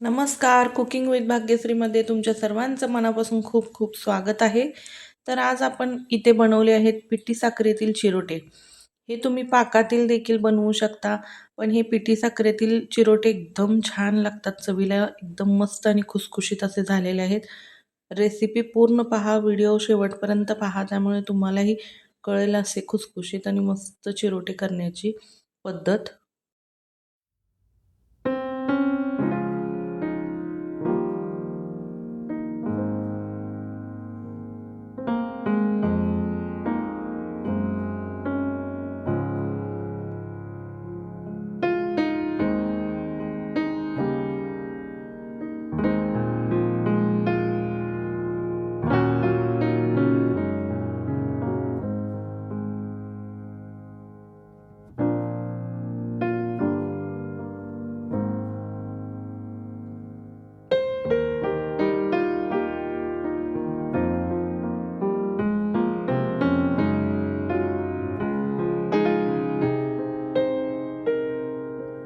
नमस्कार. Cooking with भाग्यश्रीमध्ये तुमच्या सर्वांचं मनापासून खूप खूप स्वागत आहे. तर आज आपण इथे बनवले आहेत पिठी साखरेतील चिरोटे. हे तुम्ही पाकातील देखील बनवू शकता, पण हे पिठी साखरेतील चिरोटे एकदम छान लागतात. चवीला एकदम मस्त आणि खुसखुशीत असे झालेले आहेत. रेसिपी पूर्ण पहा, व्हिडिओ शेवटपर्यंत पहा, त्यामुळे तुम्हालाही कळेल असे खुसखुशीत आणि मस्त चिरोटे करण्याची पद्धत.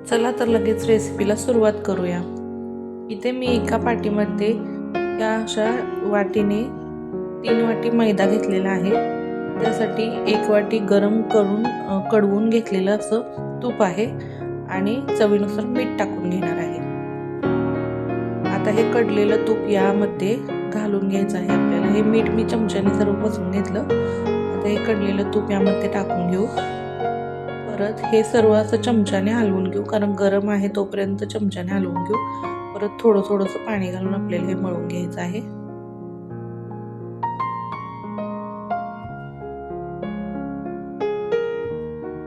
चला तर लगेच रेसिपीला सुरुवात करूया. इथे मी एका पाटीमध्ये या अशा वाटीने 3 वाटी मैदा घेतलेला आहे. त्यासाठी 1 वाटी गरम करून कडवून घेतलेलं असं तूप आहे आणि चवीनुसार मीठ टाकून घेणार आहे. आता हे कडलेलं तूप यामध्ये घालून घ्यायचं आहे आपल्याला. हे मीठ मी चमच्याने सर्व पसरून घेतलं. आता हे कडलेलं तूप यामध्ये टाकून घेऊ. परत हे सर्व असं चमच्याने हलवून घेऊ, कारण गरम आहे तोपर्यंत चमच्याने हलवून घेऊ. परत थोडंसं पाणी घालून आपल्याला हे मळून घ्यायचं आहे.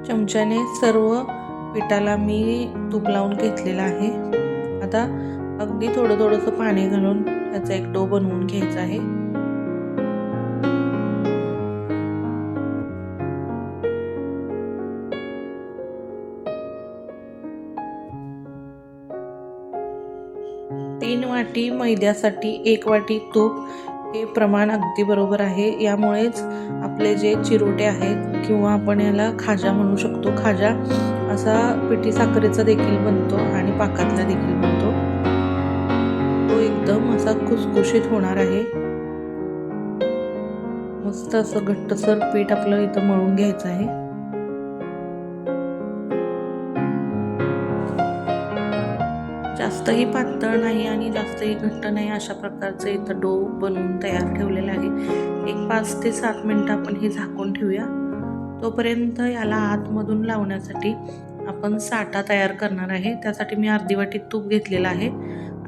चमच्याने सर्व पिठाला मी तूप लावून घेतलेलं आहे. आता अगदी थोडंसं पाणी घालून याचा एक डो बनवून घ्यायचा आहे. तीन वाटी मैद्यासाठी 1 वाटी तूप हे प्रमाण अगदी बरोबर आहे. यामुळेच आपले जे चिरोटे आहेत किंवा आपण याला खाजा म्हणू शकतो, खाजा असा पिठी साखरेचा देखील बनतो आणि पाकातला देखील बनतो. तो एकदम असा खुसखुशीत होणार आहे. मस्त असं घट्टसर पीठ आपलं इथं मळून घ्यायचं आहे. जास्तही पातळ नाही आणि जास्तही घट्ट नाही, अशा प्रकारचं इथं डो बनवून तयार ठेवलेला आहे. एक 5 ते 7 मिनिटं आपण हे झाकून ठेवूया. तोपर्यंत याला आतमधून लावण्यासाठी आपण साठा तयार करणार आहे. त्यासाठी मी अर्धी वाटी तूप घेतलेलं आहे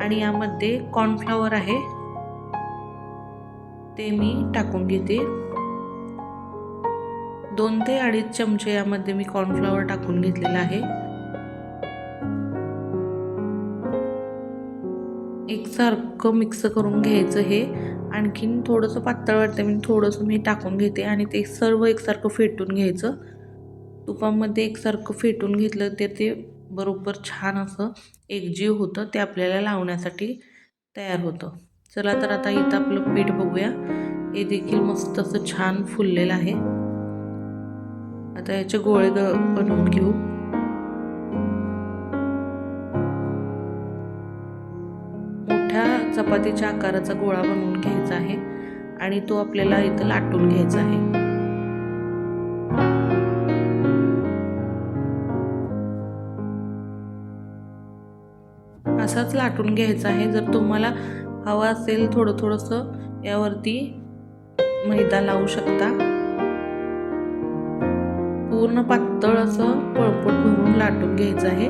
आणि यामध्ये कॉर्नफ्लॉवर आहे ते मी टाकून घेते. 2 ते 2.5 चमचे यामध्ये मी कॉर्नफ्लॉवर टाकून घेतलेला आहे. एकसारखं मिक्स करून घ्यायचं. हे आणखीन थोडंसं पातळ वाटतं मी थोडंसं मी टाकून घेते आणि ते सर्व एकसारखं फेटून घ्यायचं. तुपामध्ये एकसारखं फेटून घेतलं तर ते बरोबर छान असं एकजीव होतं, ते आपल्याला लावण्यासाठी तयार होतं. चला तर आता इथं आपलं पीठ बघूया. हे देखील मस्त असं छान फुललेलं आहे. आता याचे गोळे बनवून घेऊ. चपातीच्या आकाराचा गोळा बनवून घ्यायचा आहे आणि तो आपल्याला इथं लाटून घ्यायचा आहे. असाच लाटून घ्यायचा आहे. जर तुम्हाला हवा असेल थोडंसं यावरती मैदा लावू शकता. पूर्ण पातळ असं पळपट भरून लाटून घ्यायचं आहे.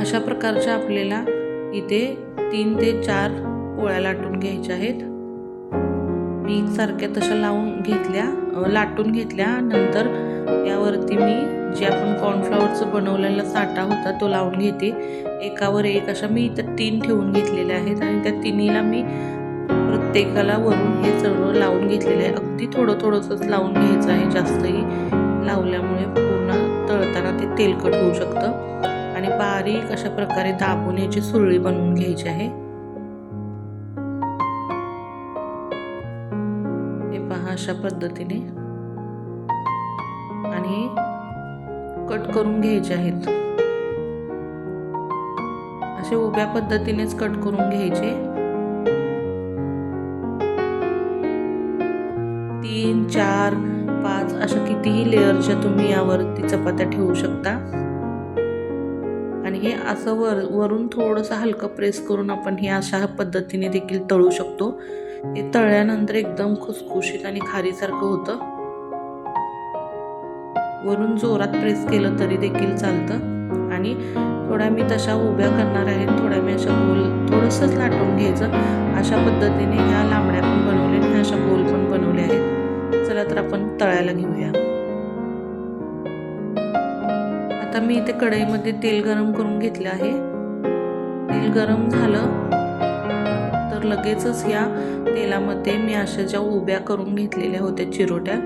अशा प्रकारच्या आपल्याला इथे 3 ते 4 पोळ्या लाटून घ्यायच्या आहेत. मी एकसारख्या तशा लाटून घेतल्या. नंतर यावरती मी जे आपण कॉर्नफ्लॉवरचं बनवलेला साठा होता तो लावून घेते. एकावर एक अशा मी इथं 3 ठेवून घेतलेल्या आहेत आणि त्या तिन्हीला मी प्रत्येकाला वरून हे सर्व लावून घेतलेलं आहे. अगदी थोडंसंच लावून घ्यायचं आहे. जास्तही लावल्यामुळे पूर्ण तळताना ते तेलकट होऊ शकतं. आणि बारीक अशा प्रकारे दाबून याची सुरळी बनवून घ्यायची आहे. हे पहा अशा पद्धतीने आणि कट करून घ्यायचे आहेत. असे उभ्या पद्धतीनेच कट करून घ्यायचे। 3, 4, 5 अशा कितीही लेअरच्या तुम्ही यावरती चपात्या ठेवू शकता। आणि हे असं वरून थोडंसं हलकं प्रेस करून आपण हे अशा पद्धतीने देखील तळू शकतो। हे तळल्यानंतर एकदम खुसखुशीत आणि खारीसारखं होतं। वरून जोरात प्रेस केलं तरी देखील चालतं। आणि थोड्या मी तशा उभ्या करणार आहे, थोड्या मी अशा गोल थोडंसंच लाटून घ्यायचं। अशा पद्धतीने ह्या लांबड्या पण बनवल्या आणि ह्या अशा गोल पण बनवल्या आहेत। चला तर आपण तळायला घेऊया। आता मी इथे कढईमध्ये तेल गरम करून घेतलं आहे। तेल गरम झालं तर लगेचच या तेलामध्ये मी अशा ज्या उभ्या करून घेतलेल्या होत्या चिरोट्या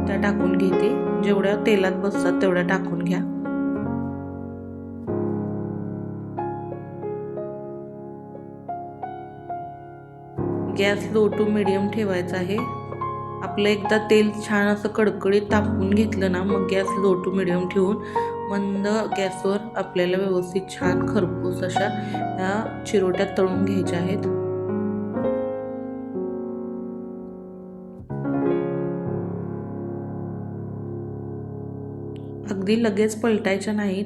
त्या टाकून घेते। जेवढ्या तेलात बसतात तेवढ्या टाकून घ्या। गॅस लो टू मीडियम ठेवायचा आहे। आपलं एकदा तेल छान असं कडकडीत तापवून घेतलं ना, मग गॅस लो टू मीडियम ठेवून मंद गॅसवर आपल्याला व्यवस्थित छान खरपूस अशा ह्या चिरोट्या तळून घ्यायच्या आहेत। अगदी लगेच पलटायच्या नाहीत,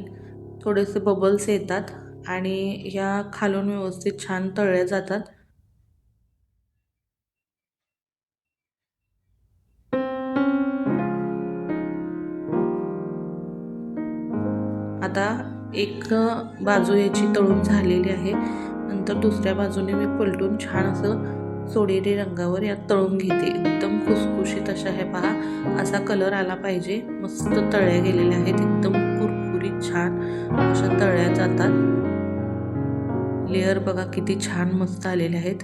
थोडेसे बबल्स येतात आणि ह्या खालून व्यवस्थित छान तळल्या जातात। आता एक बाजू याची तळून झालेली आहे, नंतर दुसऱ्या बाजूने मी पलटून छान असं सोनेरी रंगावर यात तळून घेते। एकदम खुसखुशीत अशा हे पहा, असा कलर आला पाहिजे। मस्त तळल्या गेलेल्या आहेत, एकदम कुरकुरीत छान अशा तळल्या जातात। लेयर बघा किती छान मस्त आलेले आहेत।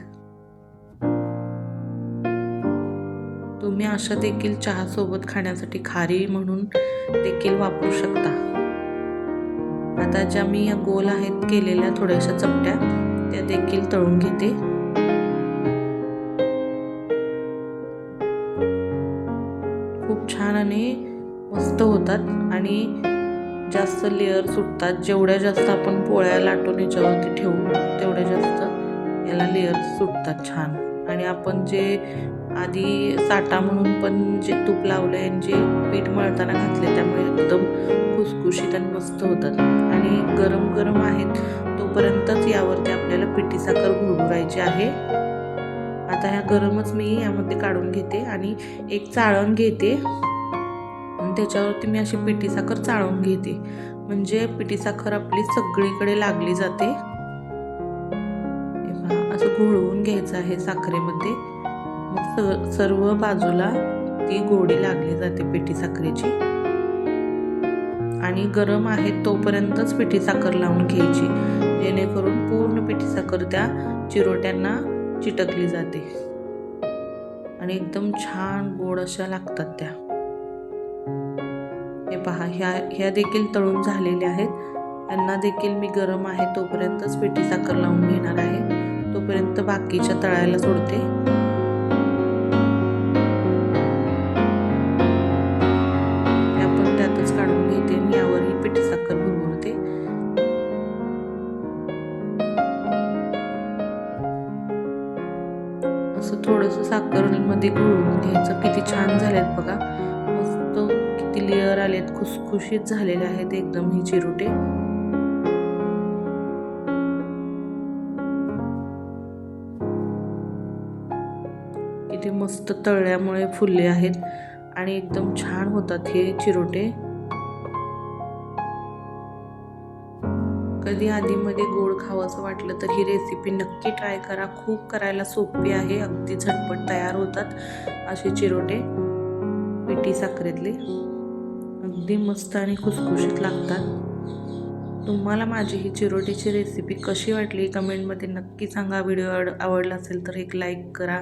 तुम्ही अशा देखील चहा सोबत खाण्यासाठी खारी म्हणून देखील वापरू शकता। आता ज्या मी या गोल आहेत केलेल्या थोड्याशा चपट्या त्या देखील तळून घेते। खूप छान आणि मस्त होतात आणि जास्त लेअर सुटतात। जेवढ्या जास्त आपण पोळ्या लाटून याच्यावरती ठेवू तेवढ्या जास्त याला लेअर सुटतात छान। आणि आपण जे आधी साठा म्हणून पण जे तूप लावले आणि जे पीठ मळताना घातले त्यामुळे एकदम खुसखुशीत आणि मस्त होतात। आणि गरम गरम आहेत तोपर्यंतच यावरती आपल्याला पिठी साखर घुरघुरायची आहे। आता ह्या गरमच मी यामध्ये काढून घेते आणि एक चाळण घेते आणि त्याच्यावरती मी अशी पिठी साखर चाळून घेते, म्हणजे पिठी साखर आपली सगळीकडे लागली जाते। असं घोळवून घ्यायचं आहे साखरेमध्ये, मग सर्व बाजूला ती गोडी लागली जाते पिठी साखरेची। आणि गरम आहे तोपर्यंतच पिठी साखर लावून घ्यायची, जेणेकरून पूर्ण पिठी साखर त्या चिरोट्यांना चिटकली जाते आणि एकदम छान गोड अशा लागतात त्या। हे पहा, ह्या देखील तळून झालेल्या आहेत। यांना देखील मी गरम आहे तोपर्यंतच पिठी साखर लावून घेणार आहे, तोपर्यंत बाकीच्या तळायला सोडते। हे आपण त्यातच काढून घेते आणि यावरही पिठी साखर घुरघुरते। असं थोडंसं साखरेमध्ये घोळवून घ्यायचं। किती छान झालेत बघा, मस्त किती लेअर आलेत, खुसखुशीत झालेले आहेत एकदम ही चिरोटे। किती मस्त तळल्यामुळे फुलले आहेत आणि एकदम छान होतात हे चिरोटे। कधी आधीमध्ये गोड खावंसं वाटलं तर ही रेसिपी नक्की ट्राय करा। खूप करायला सोपी आहे, अगदी झटपट तयार होतात असे चिरोटे पिठी साखरेतले। अगदी मस्त आणि खुसखुशीत लागतात। तुम्हाला माझी ही चिरोटीची रेसिपी कशी वाटली कमेंटमध्ये नक्की सांगा। व्हिडिओ आवडला असेल तर एक लाईक करा,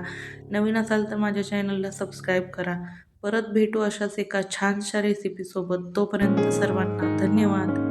नवीन असाल तर माझ्या चॅनलला सबस्क्राईब करा। परत भेटू अशाच एका छानशा रेसिपीसोबत, तोपर्यंत सर्वांना धन्यवाद।